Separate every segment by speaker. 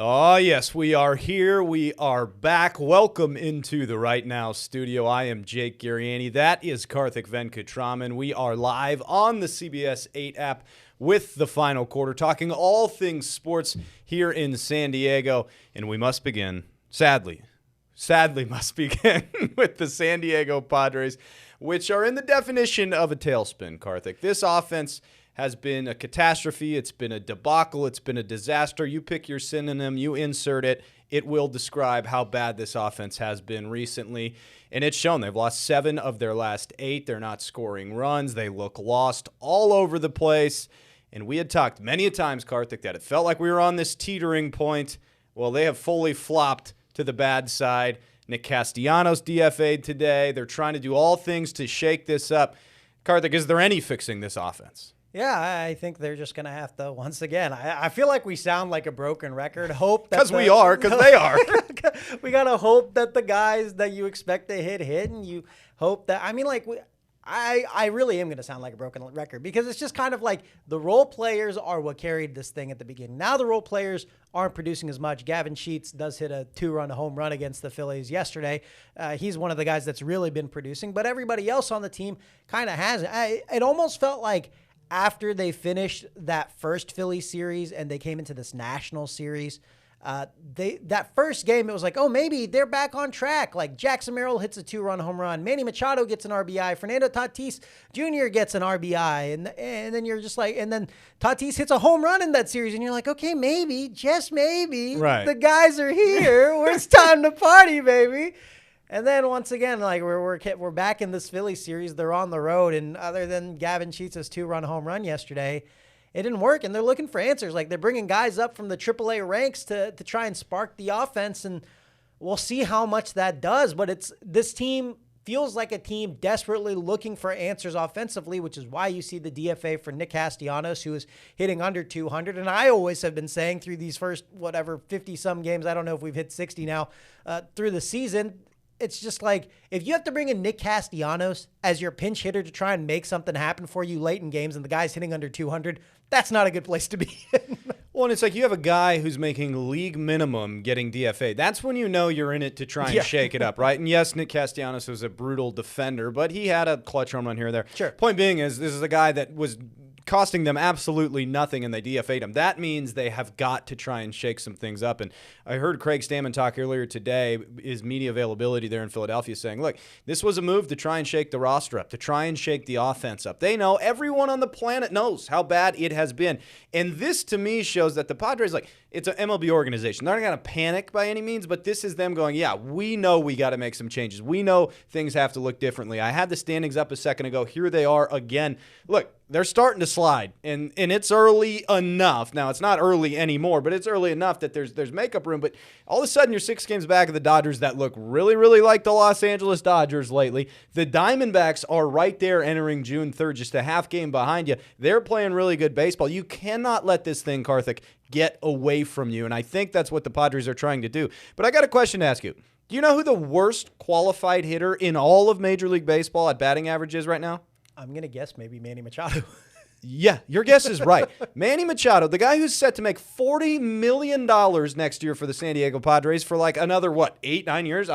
Speaker 1: Oh, yes, we are here. We are back. Welcome into the Right Now studio. I am Jake Giriani. That is Karthik Venkatraman. We are live on the CBS 8 app with the final quarter, talking all things sports here in San Diego. And we must begin, sadly must begin with the San Diego Padres, which are in the definition of a tailspin, Karthik. This offense has been a catastrophe. It's been a debacle. It's been a disaster. You pick your synonym, you insert it. It will describe how bad this offense has been recently. And it's shown. They've lost 7 of their last 8. They're not scoring runs. They look lost all over the place. And we had talked many a times, Karthik, that it felt like we were on this teetering point. Well, they have fully flopped to the bad side. Nick Castellanos DFA'd today. They're trying to do all things to shake this up. Karthik, is there any fixing this offense?
Speaker 2: Yeah, I think they're just going to have to, once again, I feel like we sound like a broken record. Hope that
Speaker 1: because we are, because they are.
Speaker 2: We got to hope that the guys that you expect to hit, and you hope that, I really am going to sound like a broken record because it's just kind of like the role players are what carried this thing at the beginning. Now the role players aren't producing as much. Gavin Sheets does hit a 2-run home run against the Phillies yesterday. He's one of the guys that's really been producing, but everybody else on the team kind of hasn't. It almost felt like after they finished that first Philly series and they came into this national series, that first game, it was like, oh, maybe they're back on track. Like Jackson Merrill hits a 2-run home run. Manny Machado gets an RBI. Fernando Tatis Jr. gets an RBI. And then you're just like, and then Tatis hits a home run in that series. And you're like, okay, maybe, just maybe,
Speaker 1: right,
Speaker 2: the guys are here. It's time to party, baby. And then once again, like we're back in this Philly series. They're on the road, and other than Gavin Sheets' 2-run home run yesterday, it didn't work. And they're looking for answers. Like they're bringing guys up from the AAA ranks to try and spark the offense, and we'll see how much that does. But this team feels like a team desperately looking for answers offensively, which is why you see the DFA for Nick Castellanos, who is hitting under 200. And I always have been saying through these first 50-some games, I don't know if we've hit 60 now, through the season. It's just like, if you have to bring in Nick Castellanos as your pinch hitter to try and make something happen for you late in games and the guy's hitting under 200, that's not a good place to be in.
Speaker 1: Well, and it's like you have a guy who's making league minimum getting DFA. That's when you know you're in it to try and shake it up, right? And yes, Nick Castellanos was a brutal defender, but he had a clutch home run here or there.
Speaker 2: Sure.
Speaker 1: Point being is, this is a guy that was costing them absolutely nothing, and they DFA'd him. That means they have got to try and shake some things up. And I heard Craig Stammen talk earlier today, his media availability there in Philadelphia, saying, look, this was a move to try and shake the roster up, to try and shake the offense up. They know, everyone on the planet knows how bad it has been. And this, to me, shows that the Padres, like, it's an MLB organization. They're not going to panic by any means, but this is them going, yeah, we know we got to make some changes. We know things have to look differently. I had the standings up a second ago. Here they are again. Look, they're starting to slide, and it's early enough. Now, it's not early anymore, but it's early enough that there's makeup room. But all of a sudden, you're 6 games back of the Dodgers that look really, really like the Los Angeles Dodgers lately. The Diamondbacks are right there entering June 3rd, just a half game behind you. They're playing really good baseball. You cannot let this thing, Karthik, get away from you, and I think that's what the Padres are trying to do. But I got a question to ask you. Do you know who the worst qualified hitter in all of Major League Baseball at batting average is right now?
Speaker 2: I'm going to guess maybe Manny Machado.
Speaker 1: Yeah, your guess is right. Manny Machado, the guy who's set to make $40 million next year for the San Diego Padres for like another, 8-9 years?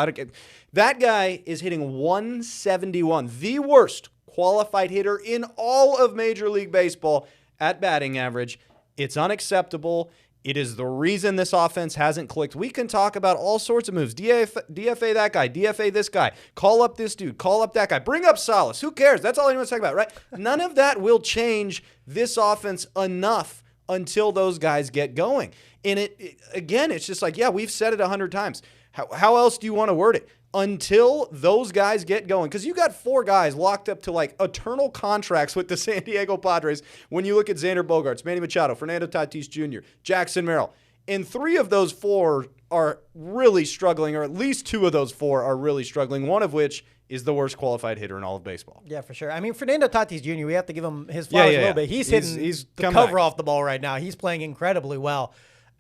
Speaker 1: That guy is hitting 171, the worst qualified hitter in all of Major League Baseball at batting average. It's unacceptable. It is the reason this offense hasn't clicked. We can talk about all sorts of moves. DFA that guy, DFA this guy, call up this dude, call up that guy, bring up Salas. Who cares? That's all anyone's talking about, right? None of that will change this offense enough until those guys get going. And again, it's just like, yeah, we've said it 100 times. How else do you want to word it? Until those guys get going. Because you got 4 guys locked up to like eternal contracts with the San Diego Padres when you look at Xander Bogaerts, Manny Machado, Fernando Tatis Jr., Jackson Merrill. And 3 of those 4 are really struggling, or at least 2 of those 4 are really struggling, one of which is the worst qualified hitter in all of baseball.
Speaker 2: Yeah, for sure. I mean, Fernando Tatis Jr., we have to give him his flowers a little bit. He's hitting the cover off the ball right now. He's playing incredibly well.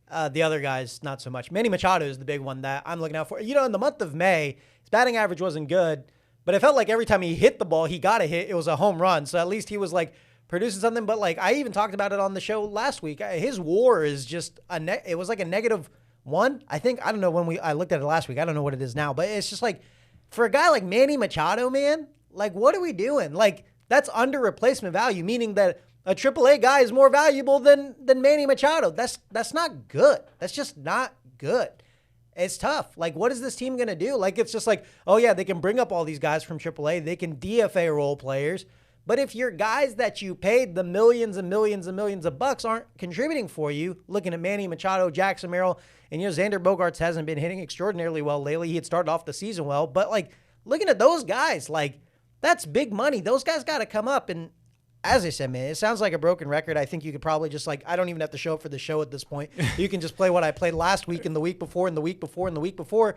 Speaker 2: The other guys, not so much. Manny Machado is the big one that I'm looking out for. You know, in the month of May, his batting average wasn't good, but it felt like every time he hit the ball, he got a hit. It was a home run. So at least he was like producing something. But like I even talked about it on the show last week. His WAR is just it was like a negative One, I don't know I looked at it last week. I don't know what it is now, but it's just like for a guy like Manny Machado, man, like what are we doing? Like that's under replacement value, meaning that a AAA guy is more valuable than Manny Machado. That's not good. That's just not good. It's tough. Like, what is this team going to do? Like, it's just like, oh, yeah, they can bring up all these guys from AAA. They can DFA role players. But if your guys that you paid the millions and millions and millions of bucks aren't contributing for you, looking at Manny Machado, Jackson Merrill, and, Xander Bogaerts hasn't been hitting extraordinarily well lately. He had started off the season well. But, like, looking at those guys, like, that's big money. Those guys got to come up. And as I said, man, it sounds like a broken record. I think you could probably just I don't even have to show up for the show at this point. You can just play what I played last week and the week before and the week before and the week before.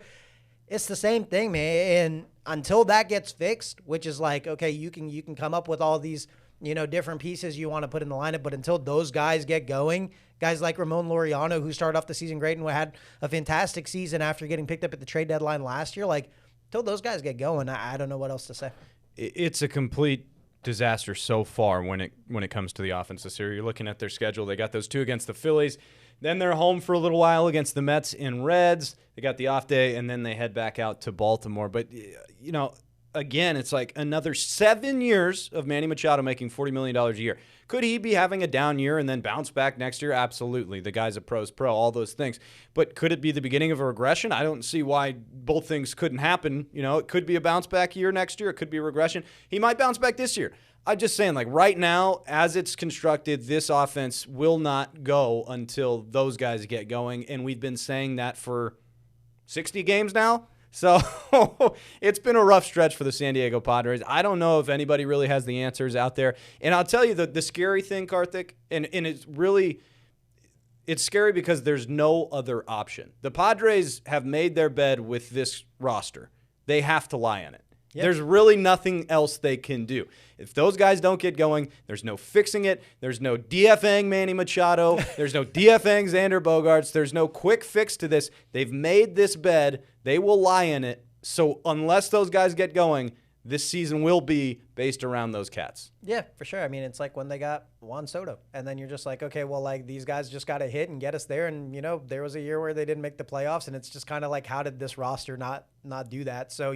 Speaker 2: It's the same thing, man. And until that gets fixed, which is like, okay, you can come up with all these, different pieces you want to put in the lineup. But until those guys get going, guys like Ramon Laureano, who started off the season great and had a fantastic season after getting picked up at the trade deadline last year, until those guys get going, I don't know what else to say.
Speaker 1: It's a complete disaster so far when it comes to the offense this year. You're looking at their schedule. They got those 2 against the Phillies. Then they're home for a little while against the Mets and Reds. They got the off day, and then they head back out to Baltimore. But, again, it's like another 7 years of Manny Machado making $40 million a year. Could he be having a down year and then bounce back next year? Absolutely. The guy's a pro's pro, all those things. But could it be the beginning of a regression? I don't see why both things couldn't happen. It could be a bounce back year next year. It could be a regression. He might bounce back this year. I'm just saying, right now, as it's constructed, this offense will not go until those guys get going. And we've been saying that for 60 games now. So it's been a rough stretch for the San Diego Padres. I don't know if anybody really has the answers out there. And I'll tell you the scary thing, Karthik, and it's scary because there's no other option. The Padres have made their bed with this roster. They have to lie in it. Yep. There's really nothing else they can do. If those guys don't get going, there's no fixing it. There's no DFAing Manny Machado. There's no DFAing Xander Bogaerts. There's no quick fix to this. They've made this bed. They will lie in it. So unless those guys get going, this season will be based around those cats.
Speaker 2: Yeah, for sure. I mean, it's like when they got Juan Soto. And then you're just like, okay, well, these guys just got to hit and get us there. And, there was a year where they didn't make the playoffs. And it's just kind of like, how did this roster not do that? So,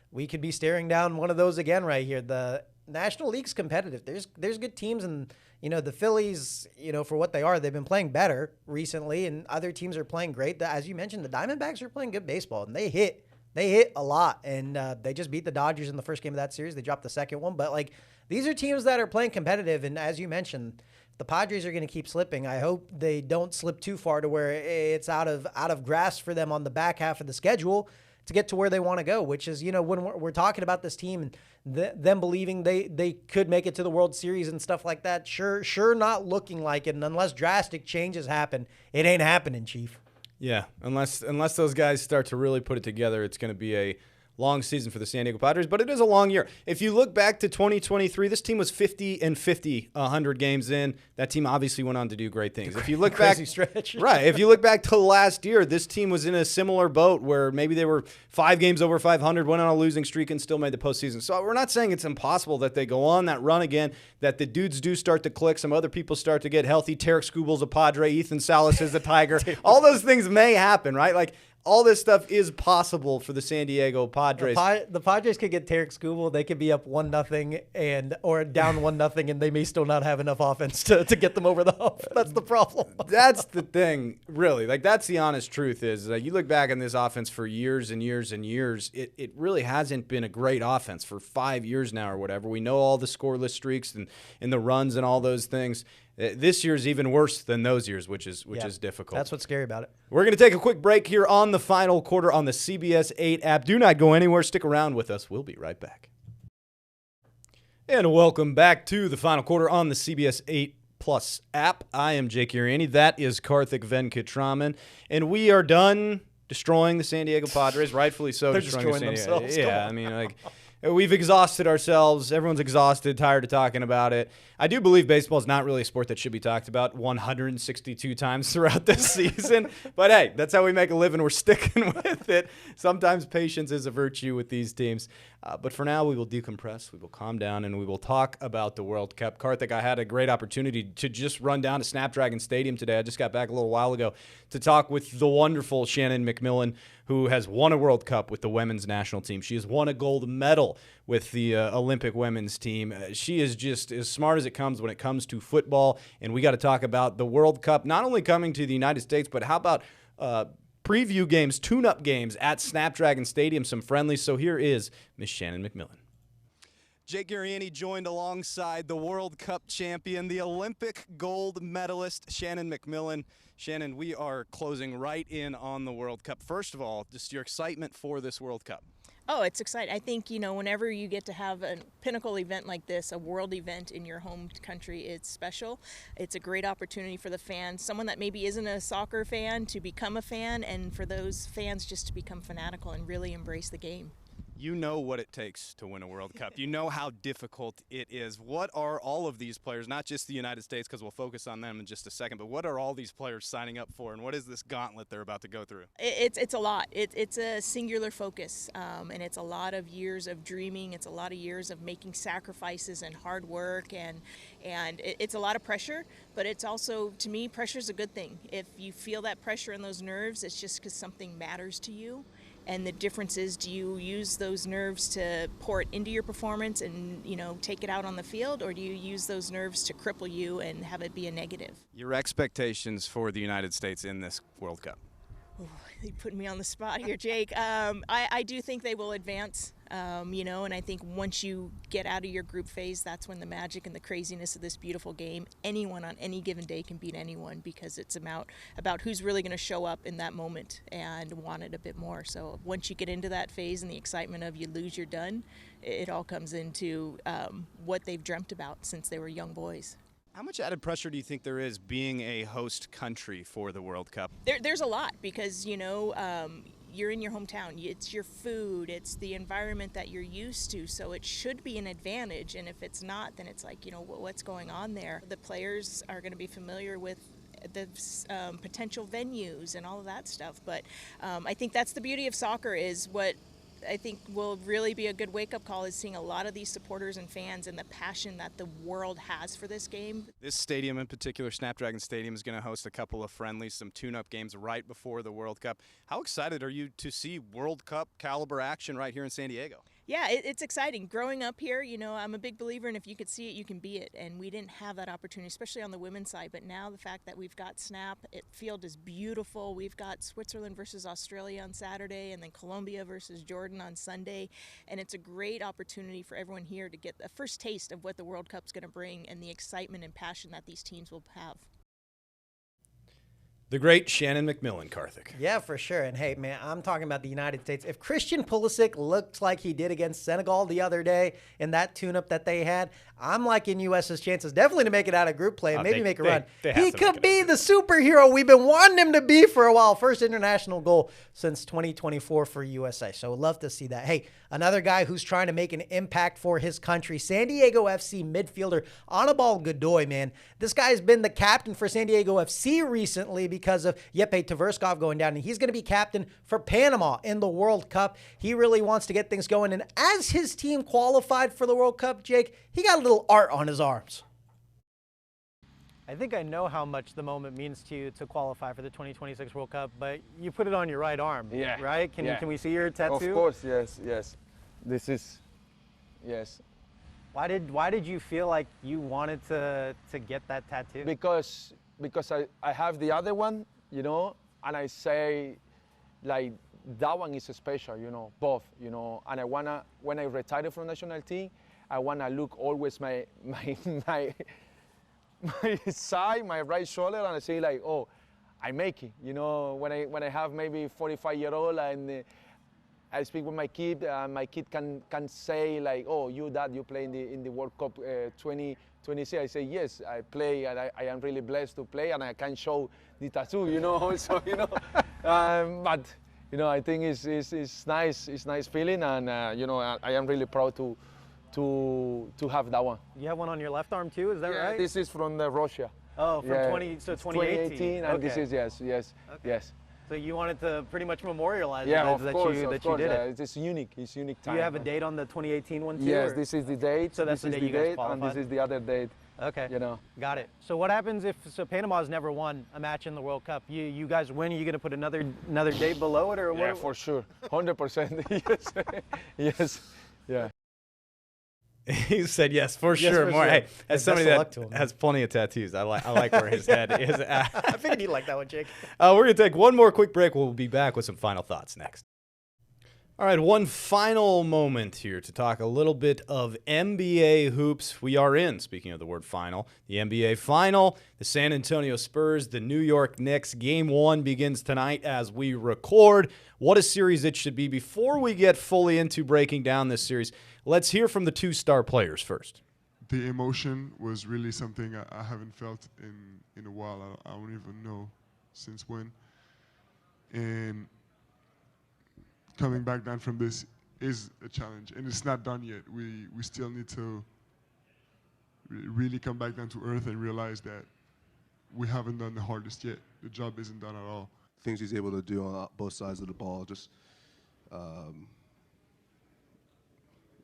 Speaker 2: we could be staring down one of those again right here. The National League's competitive. There's good teams, and the Phillies, for what they are, they've been playing better recently, and other teams are playing great. As you mentioned, the Diamondbacks are playing good baseball, and they hit a lot, and they just beat the Dodgers in the first game of that series. They dropped the second one, but these are teams that are playing competitive, and as you mentioned, the Padres are going to keep slipping. I hope they don't slip too far to where it's out of grasp for them on the back half of the schedule to get to where they want to go, which is, when we're talking about this team and them believing they could make it to the World Series and stuff like that, sure not looking like it. And unless drastic changes happen, it ain't happening, Chief.
Speaker 1: Yeah, unless those guys start to really put it together, it's going to be a long season for the San Diego Padres, but it is a long year. If you look back to 2023, this team was 50-50, 100 games in. That team obviously went on to do great things. If you look back,
Speaker 2: stretch.
Speaker 1: Right. If you look back to last year, this team was in a similar boat where maybe they were 5 games over 500, went on a losing streak, and still made the postseason. So we're not saying it's impossible that they go on that run again, that the dudes do start to click, some other people start to get healthy. Tarek Skubal's a Padre, Ethan Salas is a Tiger. All those things may happen, right? All this stuff is possible for the San Diego Padres.
Speaker 2: The Padres could get Tarek Skubal. They could be up 1-0 or down 1-0, and they may still not have enough offense to get them over the hump. That's the problem.
Speaker 1: That's the thing, really. That's the honest truth is that you look back on this offense for years and years and years, it really hasn't been a great offense for 5 years now or whatever. We know all the scoreless streaks and the runs and all those things. This year's even worse than those years, which is difficult.
Speaker 2: That's what's scary about it.
Speaker 1: We're going to take a quick break here on the final quarter on the CBS 8 app. Do not go anywhere. Stick around with us. We'll be right back. And welcome back to the final quarter on the CBS 8 Plus app. I am Jake Uriani. That is Karthik Venkatraman. And we are done destroying the San Diego Padres, rightfully so.
Speaker 2: They're destroying themselves.
Speaker 1: Yeah, I mean, We've exhausted ourselves. Everyone's exhausted, tired of talking about it. I do believe baseball is not really a sport that should be talked about 162 times throughout this season. But hey, that's how we make a living. We're sticking with it. Sometimes patience is a virtue with these teams. But for now, we will decompress, we will calm down, and we will talk about the World Cup. Karthik, I had a great opportunity to just run down to Snapdragon Stadium today. I just got back a little while ago to talk with the wonderful Shannon McMillan, who has won a World Cup with the women's national team. She has won a gold medal with the Olympic women's team. She is just as smart as it comes when it comes to football, and we got to talk about the World Cup not only coming to the United States, but how about preview games, tune-up games at Snapdragon Stadium, some friendlies. So here is Miss Shannon McMillan. Jake Garriani joined alongside the World Cup champion, the Olympic gold medalist, Shannon McMillan. Shannon, we are closing right in on the World Cup. First of all, just your excitement for this World Cup.
Speaker 3: Oh, it's exciting. I think, whenever you get to have a pinnacle event like this, a world event in your home country, it's special. It's a great opportunity for the fans, someone that maybe isn't a soccer fan to become a fan, and for those fans just to become fanatical and really embrace the game.
Speaker 1: You know what it takes to win a World Cup. You know how difficult it is. What are all of these players, not just the United States, because we'll focus on them in just a second, but what are all these players signing up for, and what is this gauntlet they're about to go through?
Speaker 3: It's a lot. It's a singular focus, and it's a lot of years of dreaming. It's a lot of years of making sacrifices and hard work, and it's a lot of pressure, but it's also, to me, pressure is a good thing. If you feel that pressure in those nerves, it's just because something matters to you. And the difference is, do you use those nerves to pour it into your performance and, take it out on the field, or do you use those nerves to cripple you and have it be a negative?
Speaker 1: Your expectations for the United States in this World Cup?
Speaker 3: Ooh, they put me on the spot here, Jake. I do think they will advance, and I think once you get out of your group phase, that's when the magic and the craziness of this beautiful game, anyone on any given day can beat anyone, because it's about who's really going to show up in that moment and want it a bit more. So once you get into that phase and the excitement of you lose, you're done, it all comes into what they've dreamt about since they were young boys.
Speaker 1: How much added pressure do you think there is being a host country for the World Cup?
Speaker 3: There's a lot, because, you're in your hometown. It's your food. It's the environment that you're used to. So it should be an advantage. And if it's not, then it's like, what's going on there? The players are going to be familiar with the potential venues and all of that stuff. But I think that's the beauty of soccer, is what I think will really be a good wake-up call is seeing a lot of these supporters and fans and the passion that the world has for this game.
Speaker 1: This stadium in particular, Snapdragon Stadium, is going to host a couple of friendlies, some tune-up games right before the World Cup. How excited are you to see World Cup caliber action right here in San Diego?
Speaker 3: Yeah, it's exciting. Growing up here, I'm a big believer in if you could see it, you can be it. And we didn't have that opportunity, especially on the women's side. But now the fact that we've got Snap, field is beautiful. We've got Switzerland versus Australia on Saturday, and then Colombia versus Jordan on Sunday. And it's a great opportunity for everyone here to get a first taste of what the World Cup's going to bring and the excitement and passion that these teams will have.
Speaker 1: The great Shannon McMillan, Karthik.
Speaker 2: Yeah, for sure. And hey, man, I'm talking about the United States. If Christian Pulisic looks like he did against Senegal the other day in that tune-up that they had, I'm liking U.S.'s chances definitely to make it out of group play and maybe make a run. He could be the superhero we've been wanting him to be for a while. First international goal since 2024 for USA. So love to see that. Hey, another guy who's trying to make an impact for his country, San Diego FC midfielder Anibal Godoy, man. This guy's been the captain for San Diego FC recently because of Yepe Tverskov going down, and he's going to be captain for Panama in the World Cup. He really wants to get things going, and as his team qualified for the World Cup, Jake, he got a little art on his arms. I think I know how much the moment means to you to qualify for the 2026 World Cup, but you put it on your right arm, right? Can we see your tattoo?
Speaker 4: Of course, yes. This is, yes.
Speaker 2: Why did you feel like you wanted to get that tattoo?
Speaker 4: Because I have the other one, and I say, like, that one is special, both, and I wanna, when I retire from national team, I wanna look always my side, my right shoulder, and I say like, oh, I make it, when I have maybe 45-year-old and I speak with my kid can say like, oh, you play in the World Cup 2026. I say yes, I play, and I am really blessed to play, and I can show the tattoo, so but you know, I think it's nice. It's nice feeling, and you know, I am really proud to have that one.
Speaker 2: You have one on your left arm too, is that
Speaker 4: Yeah,
Speaker 2: right?
Speaker 4: Russia.
Speaker 2: Oh, from
Speaker 4: Yeah.
Speaker 2: 2018.
Speaker 4: and
Speaker 2: Okay.
Speaker 4: this is yes.
Speaker 2: So you wanted to pretty much memorialize
Speaker 4: Yeah,
Speaker 2: it,
Speaker 4: of
Speaker 2: that
Speaker 4: course,
Speaker 2: you
Speaker 4: of
Speaker 2: that
Speaker 4: course.
Speaker 2: you did it.
Speaker 4: It's unique. It's unique
Speaker 2: Do
Speaker 4: time.
Speaker 2: you have a date on the 2018 one too?
Speaker 4: Yes,
Speaker 2: or-
Speaker 4: this is the date.
Speaker 2: So that's
Speaker 4: this
Speaker 2: the
Speaker 4: is
Speaker 2: day
Speaker 4: the
Speaker 2: you guys
Speaker 4: date, and this
Speaker 2: qualified?
Speaker 4: is the other date.
Speaker 2: Okay.
Speaker 4: You know.
Speaker 2: Got it. So what happens if Panama's never won a match in the World Cup? You guys win, are you going to put another date below it, or
Speaker 4: Yeah,
Speaker 2: what?
Speaker 4: for sure, 100%. Yes, yes, yeah.
Speaker 1: He said yes, for
Speaker 2: Yes,
Speaker 1: sure.
Speaker 2: for
Speaker 1: More.
Speaker 2: sure.
Speaker 1: Hey,
Speaker 2: Best
Speaker 1: as somebody
Speaker 2: of luck to
Speaker 1: that
Speaker 2: him, man.
Speaker 1: has plenty of tattoos, I like where his head is at.
Speaker 2: I figured you'd like that one, Jake.
Speaker 1: We're going to take one more quick break. We'll be back with some final thoughts next. All right, one final moment here to talk a little bit of NBA hoops. We are in, speaking of the word final, the NBA final. The San Antonio Spurs, the New York Knicks. Game 1 begins tonight as we record. What a series it should be. Before we get fully into breaking down this series, let's hear from the two star players first.
Speaker 5: The emotion was really something I haven't felt in a while. I don't even know since when. And coming back down from this is a challenge, and it's not done yet. We still need to really come back down to earth and realize that we haven't done the hardest yet. The job isn't done at all.
Speaker 6: Things he's able to do on both sides of the ball, just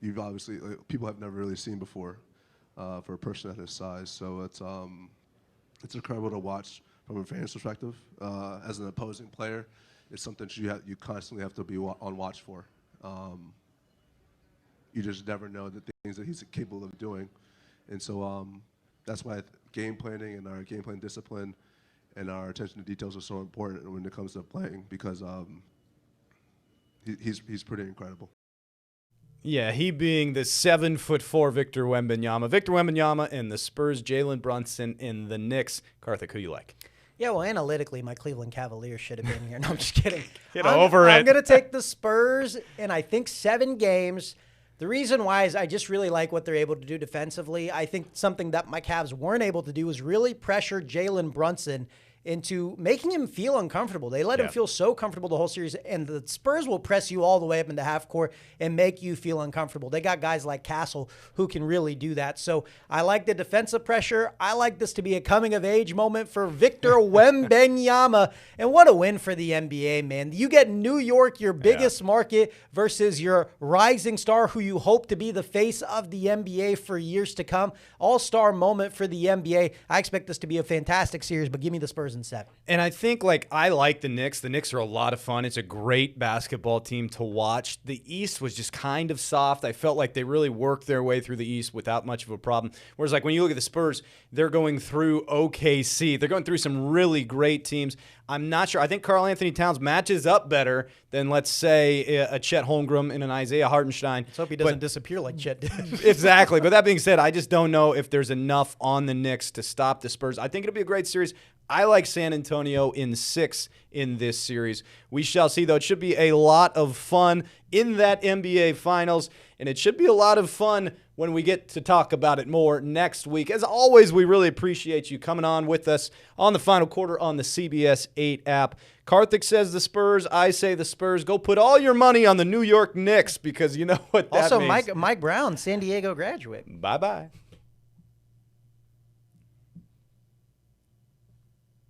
Speaker 6: you've obviously people have never really seen before for a person at his size. So it's incredible to watch from a fan's perspective. As an opposing player, it's something you constantly have to be on watch for. You just never know the things that he's capable of doing, and so that's why game planning and our game plan discipline and our attention to details are so important when it comes to playing, because he's pretty incredible.
Speaker 1: Yeah, he being the 7'4" Victor Wembanyama. Victor Wembanyama and the Spurs, Jalen Brunson in the Knicks. Karthik, who you like?
Speaker 2: Yeah, well, analytically, my Cleveland Cavaliers should have been here. No, I'm just kidding.
Speaker 1: Get over it.
Speaker 2: I'm going to take the Spurs in, I think, 7 games. The reason why is I just really like what they're able to do defensively. I think something that my Cavs weren't able to do is really pressure Jalen Brunson into making him feel uncomfortable. They let him feel so comfortable the whole series, and the Spurs will press you all the way up into half court and make you feel uncomfortable. They got guys like Castle who can really do that. So I like the defensive pressure. I like this to be a coming-of-age moment for Victor Wembanyama, and what a win for the NBA, man. You get New York, your biggest market, versus your rising star who you hope to be the face of the NBA for years to come. All-star moment for the NBA. I expect this to be a fantastic series, but give me the Spurs in 7.
Speaker 1: And I think, I like the Knicks. The Knicks are a lot of fun. It's a great basketball team to watch. The East was just kind of soft. I felt like they really worked their way through the East without much of a problem. Whereas, when you look at the Spurs, they're going through OKC. They're going through some really great teams. I'm not sure. I think Karl Anthony Towns matches up better than, let's say, a Chet Holmgren and an Isaiah Hartenstein.
Speaker 2: Let's hope he doesn't disappear like Chet did.
Speaker 1: Exactly. But that being said, I just don't know if there's enough on the Knicks to stop the Spurs. I think it'll be a great series. I like San Antonio in 6 in this series. We shall see, though. It should be a lot of fun in that NBA Finals, and it should be a lot of fun when we get to talk about it more next week. As always, we really appreciate you coming on with us on the Final Quarter on the CBS 8 app. Karthik says the Spurs. I say the Spurs. Go put all your money on the New York Knicks, because you know what that
Speaker 2: Also,
Speaker 1: means.
Speaker 2: Mike Brown, San Diego graduate.
Speaker 1: Bye-bye.